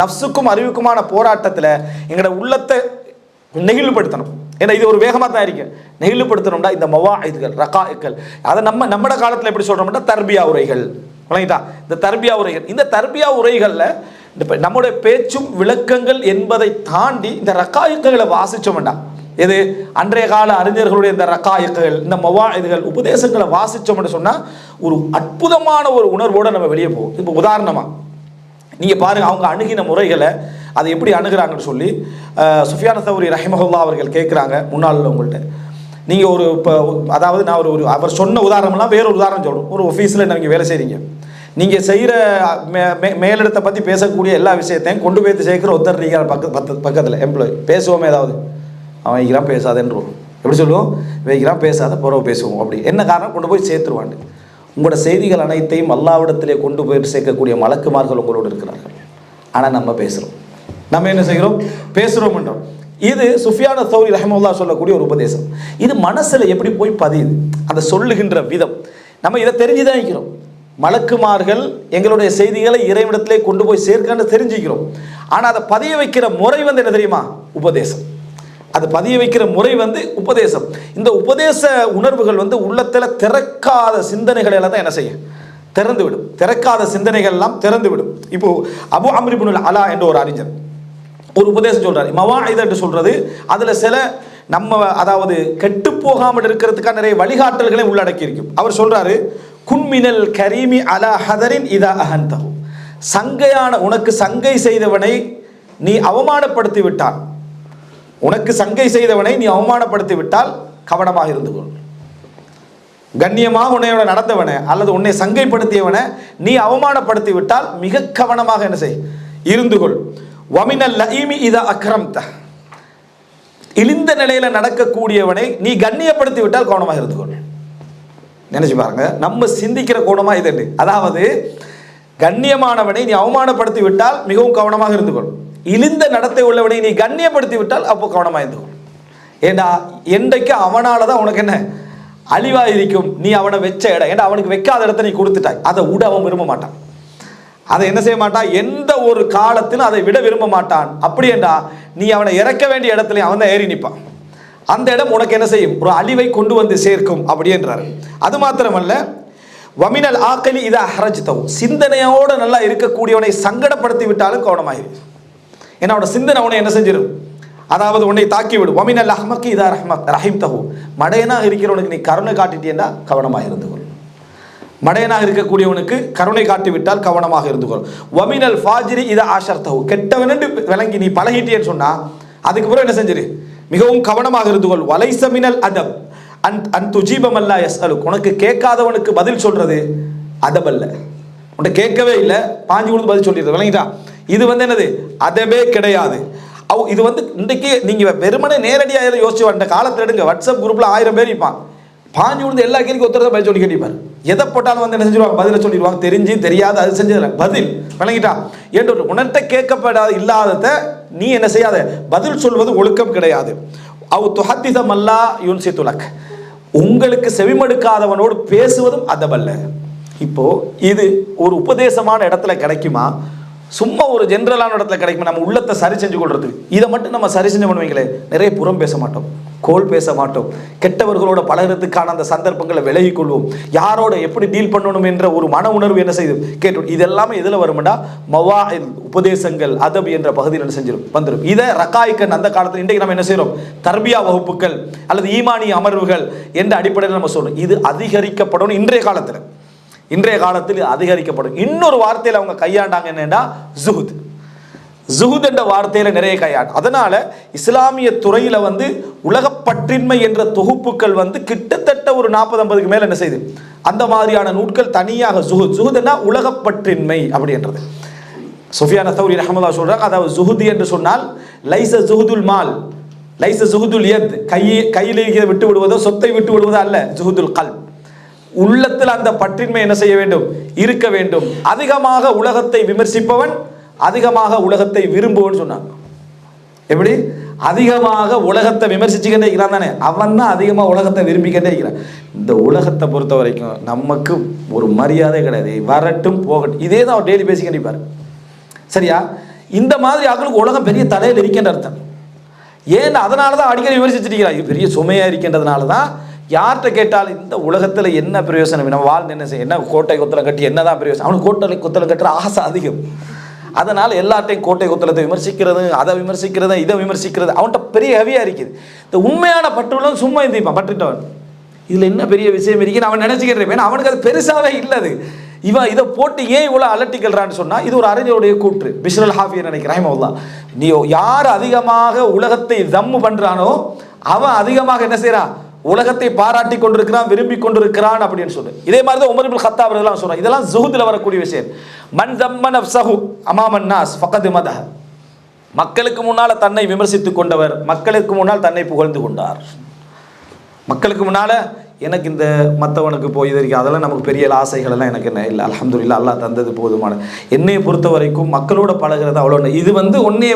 நஃப்ஸுக்கும் அறிவுக்குமான போராட்டத்தில் எங்களோட உள்ளத்தை நெகிழ்வுபடுத்தணும். ஏன்னா இது ஒரு வேகமாக தான் இருக்கு. நெகிழ்வுபடுத்தணும்டா இந்த மவாஇதுகள் ரகாஇக்கள், அதை நம்மட காலத்தில் எப்படி சொல்கிறோம்னா தர்பியா உரைகள், விளங்கிட்டா? இந்த தர்பியா உரைகள், இந்த தர்பியா உரைகளில் நம்முடைய பேச்சும் விளக்கங்கள் என்பதை தாண்டி இந்த ரகாயிக்குகளை வாசிச்சோம்டா, எது அன்றைய கால அறிஞர்களுடைய இந்த ரகாயிக்குகள், இந்த மவாஇதுகள், உபதேசங்களை வாசிச்சோம்னு சொன்னால் ஒரு அற்புதமான ஒரு உணர்வோடு நம்ம வெளியே போவோம். இப்போ உதாரணமாக நீங்கள் பாருங்கள், அவங்க அணுகின முறைகளை அதை எப்படி அணுகிறாங்கன்னு சொல்லி சுஃபியான் சௌரி ரஹிமஹுல்லா அவர்கள் கேட்குறாங்க முன்னாள் உங்கள்கிட்ட. நீங்கள் ஒரு இப்போ அதாவது நான் ஒரு அவர் சொன்ன உதாரணம்லாம் வேறு ஒரு உதாரணம் சொல்கிறோம். ஒரு ஆஃபீஸில் நீங்கள் வேலை செய்கிறீங்க, நீங்கள் செய்கிற மேலிடத்தை பற்றி பேசக்கூடிய எல்லா விஷயத்தையும் கொண்டு போய் சேர்க்குற ஒருத்தர் நீங்கள் பக்கத்தில் எம்ப்ளாயி பேசுவோமே, ஏதாவது அவன் வைக்கிறான் பேசாதேன்றோம், எப்படி சொல்லுவோம், வைக்கிறான் பேசாத புறவு பேசுவோம். அப்படி என்ன காரணம்? கொண்டு போய் சேர்த்துருவாண்டு. உங்களோட செய்திகள் அனைத்தையும் அல்லாஹ்விடத்திலே கொண்டு போய் சேர்க்கக்கூடிய மலக்குமார்கள் உங்களோடு இருக்கிறார்கள். ஆனால் நம்ம பேசுகிறோம், நம்ம என்ன செய்கிறோம்? பேசுகிறோம்ன்றோம். இது சுஃபியான் சௌரி ரஹிமஹுல்லாஹ் சொல்லக்கூடிய ஒரு உபதேசம். இது மனசில் எப்படி போய் பதியுது, அதை சொல்லுகின்ற விதம், நம்ம இதை தெரிஞ்சு தான் இருக்கிறோம். மலக்குமார்கள் எங்களுடைய செய்திகளை இறைவிடத்திலே கொண்டு போய் சேர்க்கன்னு தெரிஞ்சுக்கிறோம். ஆனால் அதை பதிய வைக்கிற முறை வந்து என்ன தெரியுமா? உபதேசம். அது பதிய வைக்கிற முறை வந்து உபதேசம். இந்த உபதேச உணர்வுகள் வந்து உள்ளத்தில் திறக்காத சிந்தனைகள் எல்லாம் தான் என்ன செய்யும்? திறந்து விடும். திறக்காத சிந்தனைகள் எல்லாம் திறந்து விடும். இப்போ அபு அம்ர் இப்னுல் அலா என்ற ஒரு அறிஞர் ஒரு உபதேசம் சொல்றாரு. மவாஇத் என்று சொல்றது அதுல சில நம்ம அதாவது கெட்டு போகாமல் இருக்கிறதுக்கான நிறைய வழிகாட்டல்களை உள்ளடக்கி இருக்கும். அவர் சொல்றாரு, குன்மினல் கரீமி அலா ஹதரின் இதா அஹந்தஹு, சங்கையான உனக்கு சங்கை செய்தவனை நீ அவமானப்படுத்தி விட்டால், உனக்கு சங்கை செய்தவனை நீ அவமானப்படுத்தி விட்டால் கவனமாக இருந்து கொள். கண்ணியமாக உன்னையோட நடந்தவனை அல்லது உன்னை சங்கைப்படுத்தியவனை நீ அவமானப்படுத்தி விட்டால் மிக கவனமாக என்ன செய்? இருந்து கொள். வமினல் லஈமி இதா அக்ரம்த, இழிந்த நிலையில நடக்கக்கூடியவனை நீ கண்ணியப்படுத்தி விட்டால் கவனமாக இருந்து கொள். நினைச்சு பாருங்க, நம்ம சிந்திக்கிற கோணமா இது. அதாவது கண்ணியமானவனை நீ அவமானப்படுத்தி விட்டால் மிகவும் கவனமாக இருந்து கொள். இழிந்த நடத்தை உள்ளவனை நீ கண்ணியப்படுத்தி விட்டால் அப்போ கவனமாக இருந்து கொள். ஏண்டா என்றைக்கு அவனால தான் உனக்கு என்ன அழிவா இருக்கும். நீ அவனை வச்ச இடம், ஏன்னா அவனுக்கு வைக்காத இடத்த நீ கொடுத்துட்டாய், அதை விட அவன் விரும்ப மாட்டான். அதை என்ன செய்ய மாட்டான்? எந்த ஒரு காலத்திலும் அதை விட விரும்ப மாட்டான். அப்படி என்றா நீ அவனை இறக்க வேண்டிய இடத்துல அவன் தான் ஏறி நிற்பான். அந்த இடம் உனக்கு என்ன செய்யும்? ஒரு அழிவை கொண்டு வந்து சேர்க்கும் அப்படி என்றார். அது மாத்திரமல்ல, வமினல் ஆக்கலி இதா ஹரஜ்தஹு, சிந்தனையோடு நல்லா இருக்கக்கூடியவனை சங்கடப்படுத்தி விட்டாலும் கவனமாயிரு. ஏன்னா அவனோட சிந்தனை அவனை என்ன செஞ்சிடும்? அதாவது உன்னை தாக்கிவிடும். வமினல் அஹ்மக்கி இதா ரஹிம்தஹு, மடையனாக இருக்கிறவனுக்கு நீ கருணை காட்டிட்டேன்னா கவனமாக இருந்து கொள். மடையனாக இருக்கக்கூடியவனுக்கு கருணை காட்டிவிட்டால் கவனமாக இருந்து கொள். வமினல் ஃபாஜிரி இதா ஆஷர்தஹு, கெட்டவன் என்று விளங்கி நீ பழகிட்டேன்னு சொன்னா அதுக்கு பிறகு என்ன செஞ்சிரு? மிகவும் கவனமாக இருந்து கொள். வலைஸ மினல் அதப் அன் துஜீபமல்லா யஸ்அலுக், உனக்கு கேட்காதவனுக்கு பதில் சொல்றது அதபல்ல. உன்னை கேட்கவே இல்லை, பாஞ்சு கொடுத்து பதில் சொல்லிடுறது, விளங்கிட்டா? இது வந்து என்னது? அதபே கிடையாது. இது வந்து இன்றைக்கு நீங்கள் வெறுமனே நேரடியாக யோசிச்சு வந்த காலத்தில் எடுங்க, வாட்ஸ்அப் குரூப்பில் 1000 பேர் இருப்பான், பாஞ்சு கொடுத்து எல்லா கேள்விக்கும் ஒருத்தர் பதில் சொல்லி கேட்டிப்பார். எதை போட்டாலும் வந்து என்ன செஞ்சிருவாங்க? பதிலை சொல்லிடுவாங்க. தெரிஞ்சு தெரியாது அது செஞ்சதில்ல பதில், விளங்கிட்டா? என்று உணர்த்த கேட்கப்படாத இல்லாதத நீ என்ன செய்யாத? பதில் சொல்வது ஒழுக்கம் கிடையாது. அவ் துஹத்திதம் அல்லா யுன்சி துலக், உங்களுக்கு செவிமடுக்காதவனோடு பேசுவதும் அதபல்ல. இப்போ இது ஒரு உபதேசமான இடத்துல கிடைக்குமா? சும்மா ஒரு ஜென்ரலான இடத்துல கிடைக்குமா? நம்ம உள்ளத்தை சரி செஞ்சு கொள்றதுக்கு இதை மட்டும் நம்ம சரி செஞ்சு பண்ணுவீங்களே, நிறைய புறம் பேச மாட்டோம், கோல் பேச மாட்டோம், கெட்டவர்களோட பழகிறதுக்கான அந்த சந்தர்ப்பங்களை விலகி கொள்வோம், யாரோட எப்படி டீல் பண்ணணும் என்ற ஒரு மன உணர்வு என்ன செய்யுது? கேட்டு. இது எல்லாமே எதில் வரும்டா? மவாஇத், உபதேசங்கள், அதப் என்ற பகுதியில் என்ன செஞ்சிடும்? வந்துடும். இதை ரகாயிக்கன் அந்த காலத்தில் இன்றைக்கு நம்ம என்ன செய்கிறோம்? தர்பியா வகுப்புகள் அல்லது ஈமானிய அமர்வுகள் என்ற அடிப்படையில் நம்ம சொல்றோம். இது அதிகரிக்கப்படணும். இன்றைய காலத்தில் அதிகரிக்கப்படும். இன்னொரு வார்த்தையில் அவங்க கையாண்டாங்க, என்னன்னா ஜுஹுத். ஜுஹுத் என்ற வார்த்தையில் நிறைய கையாண்டு. அதனால இஸ்லாமிய துறையில் வந்து உலகப்பற்றின்மை என்ற தொகுப்புகள் வந்து கிட்டத்தட்ட ஒரு 40-50க்கு மேலே என்ன செய்யுது? அந்த மாதிரியான நூட்கள் தனியாக ஜுஹுத்னா உலகப்பற்றின்மை அப்படின்றது. சுஃபியான் சௌரி ரஹ்மத்துல்லாஹி சொல்றாங்க, அதாவது ஜுஹுத் என்று சொன்னால் லைஸ ஜுஹுதுல் மால், லைஸ ஜுஹுதுல் யத், கையில் விட்டு விடுவதோ சொத்தை விட்டு விடுவதோ அல்ல. ஜுஹுதுல் கல்ப், உள்ளத்தில் அந்த பற்றின்மை என்ன செய்ய வேண்டும்? இருக்க வேண்டும். அதிகமாக உலகத்தை விமர்சிப்பவன் அதிகமாக உலகத்தை விரும்புவன் சொன்னாங்க. எப்படி? அதிகமாக உலகத்தை விமர்சிச்சுக்கிட்டே இருக்கிறான் தானே, அவன் தான் அதிகமாக உலகத்தை விரும்பிக்கிட்டே இருக்கிறான். இந்த உலகத்தை பொறுத்த வரைக்கும் நமக்கு ஒரு மரியாதை கிடையாது, வரட்டும் போகட்டும், இதே தான் அவர் டெய்லி பேசிக்கிட்டு இருப்பார். சரியா? இந்த மாதிரி ஆக்களுக்கு உலகம் பெரிய தலையில் இருக்கின்ற அர்த்தம். ஏன் அதனால தான் அடிக்கடி விமர்சிச்சிருக்கிறார். இது பெரிய சுமையாக இருக்கின்றதுனால தான் யார்கிட்ட கேட்டாலும் இந்த உலகத்தில் என்ன பிரயோசனம், நம்ம வாழ்ந்து என்ன செய்ய, என்ன கோட்டை கொத்தலம் கட்டி என்ன தான் பிரயோசனம், அவனுக்கு கோட்டை கொத்தலம் கட்டுற ஆசை அதிகம். அதனால் எல்லாத்தையும் கோட்டை கொத்தலத்தை விமர்சிக்கிறது, அதை விமர்சிக்கிறது, இதை விமர்சிக்கிறது அவன்கிட்ட பெரிய ஹெவியாக இருக்குது. இந்த உண்மையான பற்றுள்ளவன் சும்மா இருந்திப்பான், பட்டுட்டவன் இதில் என்ன பெரிய விஷயம் இருக்குன்னு அவன் நினச்சிக்கிறேன். ஏன்னா அவனுக்கு அது பெருசாகவே இல்லது. இவன் இதை போட்டு ஏன் இவ்வளோ அலட்டிக்கல்றான்னு சொன்னால் இது ஒரு அறிஞருடைய கூற்று. பிஷ்ருல் ஹாஃபி நினைக்கிறேன் அல்லாஹ், நீ யார் அதிகமாக உலகத்தை தம்மு பண்ணுறானோ அவன் அதிகமாக என்ன செய்கிறான், உலகத்தை பாராட்டி கொண்டிருக்கிறான், விரும்பி கொண்டிருக்கிறான் அப்படின்னு சொல்லு. இதே மாதிரி தான் உமர் இப்னு கத்தாப் ரலியல்லாஹு சொல்றான். இதெல்லாம் ஜுஹுதுல வரக்கூடிய விஷயம். மன் தம்ம நஃப்ஸஹு அமாமன் நாஸ் ஃபகத் மதஹ, மக்களுக்கு முன்னால் தன்னை விமர்சித்து கொண்டவர் மக்களுக்கு முன்னால் தன்னை புகழ்ந்து கொண்டார். மக்களுக்கு முன்னால் எனக்கு இந்த மற்றவனுக்கு போய் இது அதெல்லாம் நமக்கு பெரிய ஆசைகள் எல்லாம் எனக்கு என்ன இல்லை, அல்ஹம்துலில்லாஹ் அல்லாஹ் தந்தது போதுமான. என்னையை பொறுத்த வரைக்கும் மக்களோட பழகிறது அவ்வளோ. இது உன்னையே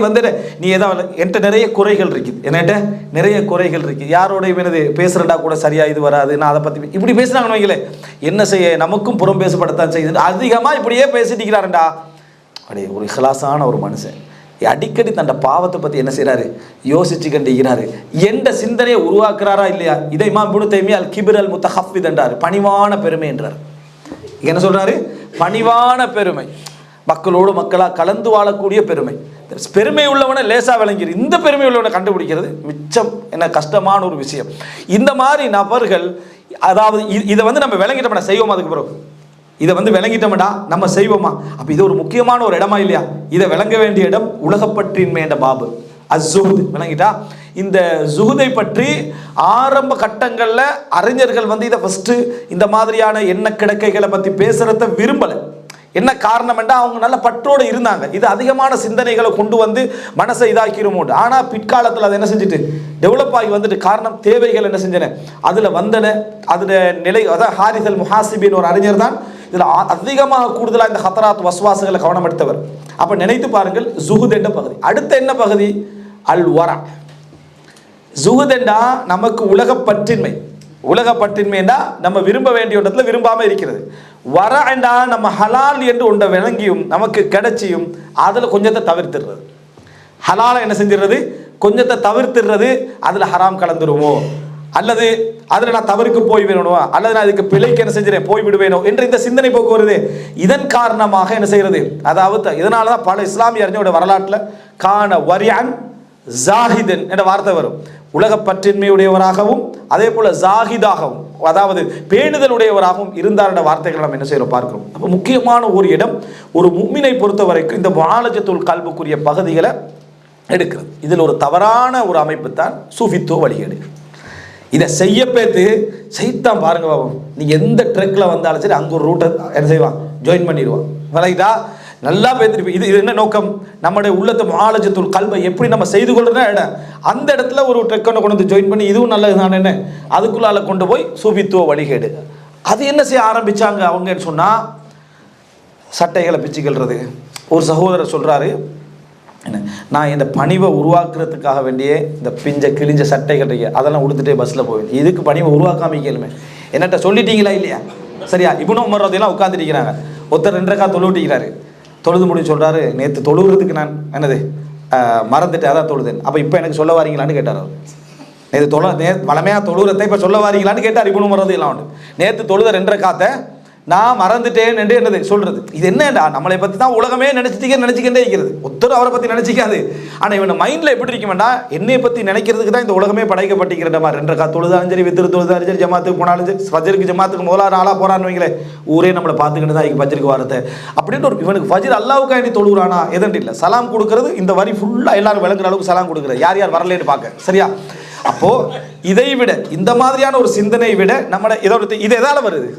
நீ ஏதாவது என்கிட்ட நிறைய குறைகள் இருக்குது, என்கிட்ட நிறைய குறைகள் இருக்குது, யாரோட எனது பேசுகிறடா கூட சரியாக இது வராது, நான் அதை பற்றி இப்படி பேசுனாங்கன்னு வைங்களே, என்ன செய்ய நமக்கும் புறம் பேசப்படத்தான் செய்யுது. அதிகமாக இப்படியே பேசிட்டுக்கிறாருண்டா. அப்படியே ஒரு இஹ்லாஸான ஒரு மனுஷன் அடிக்கடி தன் பாவத்தை பற்றி என்ன செய்கிறாரு, யோசிச்சு கண்டிக்கிறாரு, எந்த சிந்தனையை உருவாக்குறாரா இல்லையா. இதை இமாம் இப்னு தைமியா அல் கிப்ர் அல் முத்தஹஃபித் என்றார், பணிவான பெருமை என்றார். என்ன சொல்றாரு, பணிவான பெருமை, மக்களோடு மக்களாக கலந்து வாழக்கூடிய பெருமை. பெருமை உள்ளவனை லேசாக விளங்கிடு, இந்த பெருமை உள்ளவனை கண்டுபிடிக்கிறது மிச்சம் என்ன கஷ்டமான ஒரு விஷயம். இந்த மாதிரி நபர்கள், அதாவது இதை நம்ம விளங்கிட்டோம்னா செய்வோம், அதுக்கு பிறகு இதை விளங்கிட்டோம்டா நம்ம செய்வோமா. அப்போ இது ஒரு முக்கியமான ஒரு இடமா இல்லையா. இதை விளங்க வேண்டிய இடம் உலகப்பற்றின்மை என்ற பாபு அஸ்ஸுஹுத். விளங்கிட்டா, இந்த ஜுஹுதை பற்றி ஆரம்ப கட்டங்களில் அறிஞர்கள் இதை ஃபஸ்ட்டு இந்த மாதிரியான எண்ண கிடக்கைகளை பற்றி பேசுகிறத விரும்பலை. என்ன காரணம் என்றால் அவங்க நல்ல பற்றோடு இருந்தாங்க. இது அதிகமான சிந்தனைகளை கொண்டு மனசை இதாக்கிருமோண்டு. ஆனால் பிற்காலத்தில் அதை என்ன செஞ்சுட்டு டெவலப் ஆகி வந்துட்டு, காரணம் தேவைகள் என்ன செஞ்சன அதில் வந்தன, அதில் நிலை. அதான் ஹாரிஸ் அல் முஹாசிபின் ஒரு அறிஞர் தான் இதில் அதிகமாக கூடுதலாக இந்த ஹத்தராத் வஸ்வாசுகளை கவனம் எடுத்தவர். அப்போ நினைத்து பாருங்கள், ஜுஹுத் என்ற பகுதி. அடுத்த என்ன பகுதி, அல் வரா. ஜுஹுத் என்றா நமக்கு உலகப்பற்றின்மை. உலகப்பற்றின்மைன்னா நம்ம விரும்ப வேண்டிய இடத்துல விரும்பாமல் இருக்கிறது. வர என்றா நம்ம ஹலால் என்று ஒன்றை விளங்கியும் நமக்கு கிடைச்சியும் அதில் கொஞ்சத்தை தவிர்த்துடுறது. ஹலாலை என்ன செஞ்சிடுறது, கொஞ்சத்தை தவிர்த்துடுறது. அதில் ஹராம் கலந்துருமோ, அல்லது அதில் நான் தவறுக்கு போய் விடணுமா, அல்லது நான் இதுக்கு பிழைக்கு என்ன செஞ்சிடறேன் போய் விடுவேனோ என்ற இந்த சிந்தனை போக்கு வருது. இதன் காரணமாக என்ன செய்கிறது, அதாவது இதனால தான் பல இஸ்லாமிய அறிஞரோட வரலாற்றில் கான வரியான் ஜாஹிதன் என்ற வார்த்தை வரும். உலகப்பற்றின்மையுடையவராகவும் அதே போல ஜாஹிதாகவும், அதாவது பேணுதலுடையவராகவும் இருந்தார் என்ற வார்த்தைகள் நம்ம என்ன செய்யறோம் பார்க்கிறோம். அப்போ முக்கியமான ஒரு இடம் ஒரு முஃமினை பொறுத்த வரைக்கும் இந்த முஆலஜத்துல் கல்புக்குரிய பகுதிகளை எடுக்கிறது. இதில் ஒரு தவறான ஒரு அமைப்பு தான் சூஃபித்துவ வழிகேடு. இதை செய்ய பேத்து செய்தான் பாருங்க பாபு, நீங்கள் எந்த ட்ரெக்கில் வந்தாலும் சரி அங்கே ஒரு ரூட்டை என்ன செய்வான், ஜாயின் பண்ணிடுவான். விலகிட்டா நல்லா பேத்துட்டு இது என்ன நோக்கம், நம்முடைய உள்ளத்தை முஆலஜத்துல் கல்பை எப்படி நம்ம செய்து கொள்றோன்னா இடம், அந்த இடத்துல ஒரு ட்ரெக்கை கொண்டு ஜாயின் பண்ணி இதுவும் நல்லது தான் என்ன அதுக்குள்ளால கொண்டு போய் சூஃபித்துவ வழிகேடு. அது என்ன செய்ய ஆரம்பித்தாங்க அவங்கன்னு சொன்னால், சட்டைகளை பிச்சுக்கிறது. ஒரு சகோதரர் சொல்கிறாரு, என்ன நான் இந்த பணிவை உருவாக்குறதுக்காக வேண்டிய இந்த கிழிஞ்ச சட்டைகள் அதெல்லாம் உடுத்துட்டே பஸ்ஸில் போவேன். இதுக்கு பணிவை உருவாக்காமிக்கலுமே என்னட்ட சொல்லிட்டீங்களா இல்லையா. சரியா, இப்னு உமர் ரலியல்லாஹு உட்காந்துருக்கிறாங்க, ஒருத்தர் 2 ரக்காத் தொழுவிட்டிக்கிறாரு. தொழுது முடிஞ்சு சொல்கிறாரு, நேற்று தொழுகிறதுக்கு நான் என்னது மறந்துட்டு அதான் தொழுதேன், அப்போ இப்போ எனக்கு சொல்ல வாரீங்களான்னு கேட்டார். அவர் நேற்று வளமையாக தொழுகிறத இப்போ சொல்ல வாரீங்களான்னு கேட்டார் இப்னு உமர் ரலியல்லாஹு அன்ஹு. நேற்று தொழுத 2 ரக்காத்தை நான் மறந்துட்டேன் என்று என்னது சொல்றது. இது என்னடா, நம்மளை பற்றி தான் உலகமே நினச்சிக்கிட்டே இருக்கிறது. ஒருத்தர் அவரை பற்றி நினச்சிக்காது. ஆனால் இவன் மைண்டில் எப்படி இருக்க வேண்டாம், என்னை பற்றி நினைக்கிறதுக்கு தான் இந்த உலகமே படைக்கப்பட்டிருக்கிற மாதிரி. 2 ரக்காத் தொழுதாலும் சரி, வித்திரு தொழுதாலும் சரி, ஜமாத்துக்கு போனாலும் சரி, ஃபஜருக்கு ஜமாத்துக்கு முதலாக நாளாக போகிறான்னு வைங்களே, ஊரே நம்மளை பார்த்துக்கிட்டு தான் ஃபஜருக்கு வரது அப்படின்னு ஒரு இவனுக்கு ஃபஜர் அல்லாவுக்காக வேண்டி தொழுகிறானா எதன் இல்லை. சலாம் கொடுக்கறது இந்த வரி ஃபுல்லாக எல்லாரும் விளங்குற அளவுக்கு சலாம் கொடுக்குறது, யார் யார் வரலேன்னு பார்க்க. சரியா, அப்போது இதை விட இந்த மாதிரியான ஒரு சிந்தனையை விட நம்மளை இது எதால் வருது,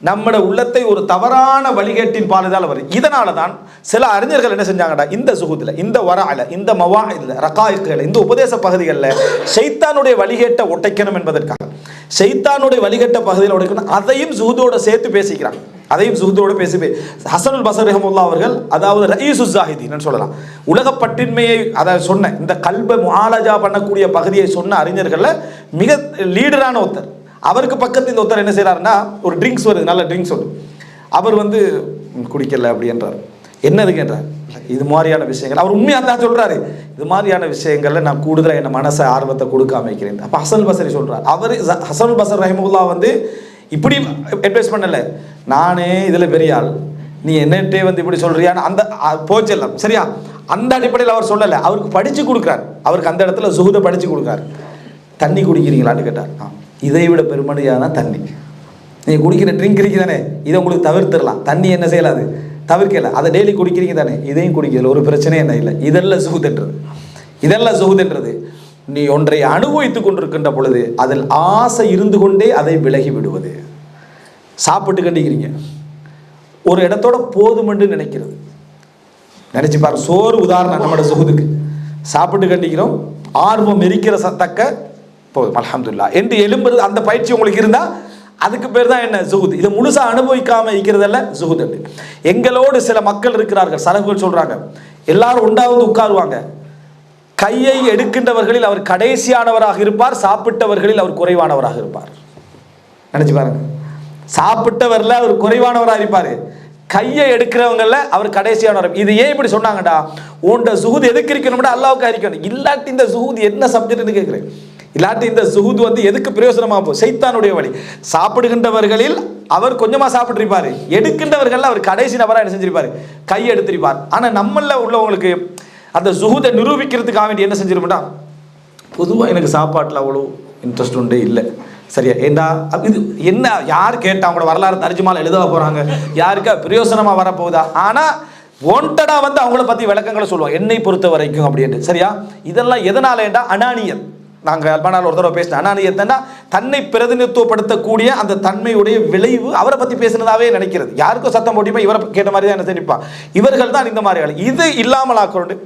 நம்மட உள்ளத்தை ஒரு தவறான வழிகேட்டின் பாலுதால் வருது. இதனால தான் சில அறிஞர்கள் என்ன செஞ்சாங்கடா, இந்த சுகுதில், இந்த வரால, இந்த மவாஇதில், ரகாயிக்குகள், இந்த உபதேச பகுதிகளில் ஷைத்தானுடைய வழிகேட்டை ஒட்டைக்கணும் என்பதற்காக, ஷைத்தானுடைய வழிகேட்ட பகுதியில் உடைக்கணும், அதையும் சுகுதோடு சேர்த்து பேசிக்கிறாங்க. அதையும் சுகுதோடு பேசி ஹசனுல் பஸரி ரஹ்மத்துல்லாஹி அவர்கள், அதாவது ரயீசு ஜாஹிதீன் சொல்லலாம், உலகப்பற்றின்மையை அதை சொன்ன இந்த கல்பை முஆலஜா பண்ணக்கூடிய பகுதியை சொன்ன அறிஞர்களில் மிக லீடரான ஒருத்தர். அவருக்கு பக்கத்து இந்த ஒருத்தர் என்ன செய்கிறாருன்னா, ஒரு ட்ரிங்க்ஸ் வருது, நல்ல ட்ரிங்க்ஸ் வருது, அவர் குடிக்கல அப்படி என்றார். என்னது கேட்டார், இது மாதிரியான விஷயங்கள் அவர் உண்மையாக தான் சொல்கிறாரு. இது மாதிரியான விஷயங்களில் நான் கூடுதலாக என் மனசை ஆர்வத்தை கொடுக்காம வைக்கிறேன். அப்போ ஹசன் பஸ்ரி சொல்கிறார். அவர் ஹசன் பஸ்ரி ரஹிமஹுல்லா வந்து இப்படி அட்வைஸ் பண்ணலை, நானே இதில் பெரிய ஆள், நீ என்னட்டே வந்து இப்படி சொல்கிறியான்னு அந்த போச்செல்லாம் சரியா, அந்த அடிப்படையில் அவர் சொல்லலை. அவருக்கு படித்து கொடுக்குறார். அவருக்கு அந்த இடத்துல சுகுதை படித்து கொடுக்குறார். தண்ணி குடிக்கிறீங்களான்னு கேட்டார். இதை விட பெருமடியான தண்ணி, நீங்கள் குடிக்கிற ட்ரிங்க் இருக்கு தானே, இதை உங்களுக்கு தவிர்த்துடலாம். தண்ணி என்ன செய்யலாது, தவிர்க்கல. அதை டெய்லி குடிக்கிறீங்க தானே, இதையும் குடிக்கிறதுல ஒரு பிரச்சனையும் என்ன இல்லை. இதெல்லாம் சுகுதுன்றது, இதெல்லாம் சுகுதுன்றது. நீ ஒன்றை அனுபவித்துக் கொண்டிருக்கின்ற பொழுது அதில் ஆசை இருந்து கொண்டே அதை விலகி விடுவது. சாப்பிட்டு கண்டிக்கிறீங்க, ஒரு இடத்தோட போதுமென்று நினைக்கிறது. நினைச்சு பாரு, சோறு உதாரணம் நம்மளோட சுகுதுக்கு. சாப்பிட்டு கண்டிக்கிறோம், ஆர்வம் எரிக்கிற தக்க போதும் அல்ஹம்துலில்லாஹ் என்று எழும்புறது. அந்த பயிற்சி உங்களுக்கு இருந்தால் அதுக்கு பேர் தான் என்ன, சுகுத். இதை முழுசாக அனுபவிக்காம இருக்கிறதல்ல சுகுத். எங்களோடு சில மக்கள் இருக்கிறார்கள், சலஃபுகள் சொல்றாங்க, எல்லாரும் உண்டாவது உட்காருவாங்க, கையை எடுக்கின்றவர்களில் அவர் கடைசியானவராக இருப்பார், சாப்பிட்டவர்களில் அவர் குறைவானவராக இருப்பார். நினைச்சு பாருங்க, சாப்பிட்டவர்ல அவர் குறைவானவராக இருப்பார், கையை எடுக்கிறவங்கள அவர் கடைசியானவர். இது ஏன் இப்படி சொன்னாங்கடா, உண்ட சுகுத் எதுக்கு இருக்கணும்டா, அல்லாவுக்கு இருக்கணும். இல்லாட்டி இந்த சுகுத் என்ன சப்ஜெக்ட்னு கேட்குறேன். இல்லாட்டி இந்த சுகுத் வந்து எதுக்கு பிரயோசனமாக போகும், சைத்தானுடைய வழி. சாப்பிடுகின்றவர்களில் அவர் கொஞ்சமாக சாப்பிட்ருப்பார், எடுக்கின்றவர்கள் அவர் கடைசி நபராக என்ன செஞ்சிருப்பார், கை எடுத்திருப்பார். ஆனால் நம்மள உள்ளவங்களுக்கு அந்த சுகுதை நிரூபிக்கிறதுக்காக வேண்டி என்ன செஞ்சிருப்பா, பொதுவாக எனக்கு சாப்பாட்டில் அவ்வளோ இன்ட்ரெஸ்ட் உண்டு இல்லை சரியா, ஏண்டா இது என்ன, யார் கேட்டால் அவங்களோட வரலாறு தர்ஜுமால எழுத போகிறாங்க, யாருக்கா பிரயோசனமாக வரப்போகுதா. ஆனால் ஒன்டடா வந்து அவங்கள பற்றி விளக்கங்களை சொல்லுவாங்க என்னை பொறுத்த வரைக்கும் அப்படின்ட்டு சரியா. இதெல்லாம் எதனாலேண்டா அனானியத். நாங்கள் அல்பானால் ஒரு தடவை பேசினேன். அனானியத்னா தன்னை பிரதிநிதித்துவப்படுத்தக்கூடிய அந்த தன்மையுடைய விளைவு. அவரை பற்றி பேசினதாவே நினைக்கிறது, யாருக்கும் சத்தம் போட்டிப்பா இவரை கேட்ட மாதிரி தான் என்ன நினைப்பா. இவர்கள் தான் இந்த மாதிரி. இது இல்லாமல் ஆக்கொண்டு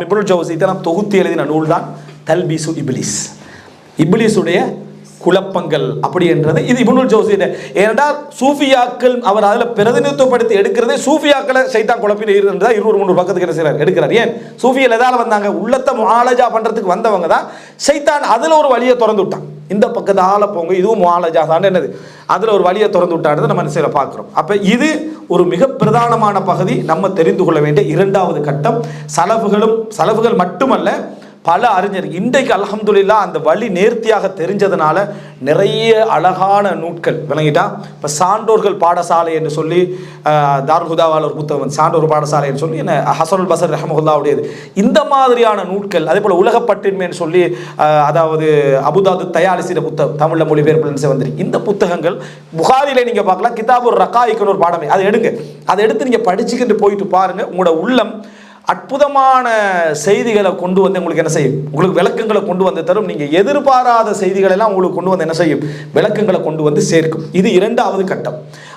இப்னுல் ஜௌஸி இதெல்லாம் தொகுத்து எழுதின நூல் தான் தல்பீசு இப்லீஸ், இப்லீஸுடைய குழப்பங்கள் அப்படி என்றது. இது இப்னுல் ஜௌஸி. ஏனென்றால் சூஃபியாக்கள் அவர் அதில் பிரதிநிதித்துவப்படுத்தி எடுக்கிறதே சூஃபியாக்களை சைத்தான் குழப்பில் இருந்தால் 200-300 பக்கத்துக்கு என்ன செய்கிறார் எடுக்கிறார். ஏன் சூஃபியில் எதால் வந்தாங்க, உள்ளத்தை முஆலஜா பண்ணுறதுக்கு வந்தவங்க தான். சைத்தான் அதில் ஒரு வழியை திறந்து விட்டான், இந்த பக்கத்தால் போங்க, இதுவும் முஆலஜா தான் என்னது, அதில் ஒரு வழியை திறந்து விட்டான்றது நம்ம என்ன பார்க்குறோம். அப்போ இது ஒரு மிக பிரதானமான பகுதி, நம்ம தெரிந்து கொள்ள வேண்டிய இரண்டாவது கட்டம். சலஃபுகள் மட்டுமல்ல, பல அறிஞர் இன்றைக்கு அல்ஹம்துலில்லாஹ் அந்த வழி நேர்த்தியாக தெரிஞ்சதுனால நிறைய அழகான நூட்கள் விளங்கிட்டா. இப்போ சான்றோர்கள் பாடசாலை என்று சொல்லி தாருல் ஹுதாவால் ஒரு புத்தகம், சான்றோர் பாடசாலை என்று சொல்லி என்ன ஹசனுல் பஸ்ரி ரஹ்மத்துல்லாஹுடையது. இந்த மாதிரியான நூட்கள், அதே போல் உலகப்பட்டின்மைன்னு சொல்லி அதாவது அபுதாது தயாலிசிற புத்தகம் தமிழில் மொழிபெயர்ப்பு வந்திருக்கு. இந்த புத்தகங்கள் புகாரிலே நீங்கள் பார்க்கலாம், கிதாபுர் ரகாயிக்குன்னு ஒரு பாடமே, அதை எடுத்து நீங்கள் படிச்சுக்கிட்டு போயிட்டு பாருங்கள். உங்களோட உள்ளம் அற்புதமான செய்திகளை கொண்டு வந்து உங்களுக்கு என்ன செய்யும், உங்களுக்கு விளக்கங்களை கொண்டு வந்து தரும். நீங்கள் எதிர்பாராத செய்திகளெல்லாம் உங்களுக்கு கொண்டு வந்து என்ன செய்யும், விளக்கங்களை கொண்டு வந்து சேர்க்கும். இது இரண்டாவது கட்டம்.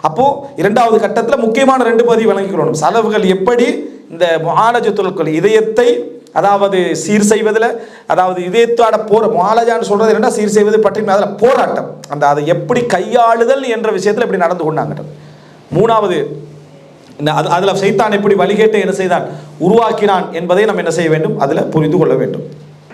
அப்போது இரண்டாவது கட்டத்தில் முக்கியமான 2 பகுதி விளங்கிக்கணும். சலஃபுகள் எப்படி இந்த முஆலஜத்துல் இதயத்தை அதாவது சீர் செய்வதில், அதாவது இதயத்தோட முஆலஜான்னு சொல்கிறது என்னென்னா சீர் செய்வது பற்றி அதில் போராட்டம், அந்த அதை எப்படி கையாளுதல் என்ற விஷயத்தில் எப்படி நடந்து கொண்டாங்க. மூணாவது அதில் சைத்தான் எப்படி வழிகேட்டை என்ன செய்தான் உருவாக்கினான் என்பதை நம்ம என்ன செய்ய வேண்டும், அதில் புரிந்து கொள்ள வேண்டும்.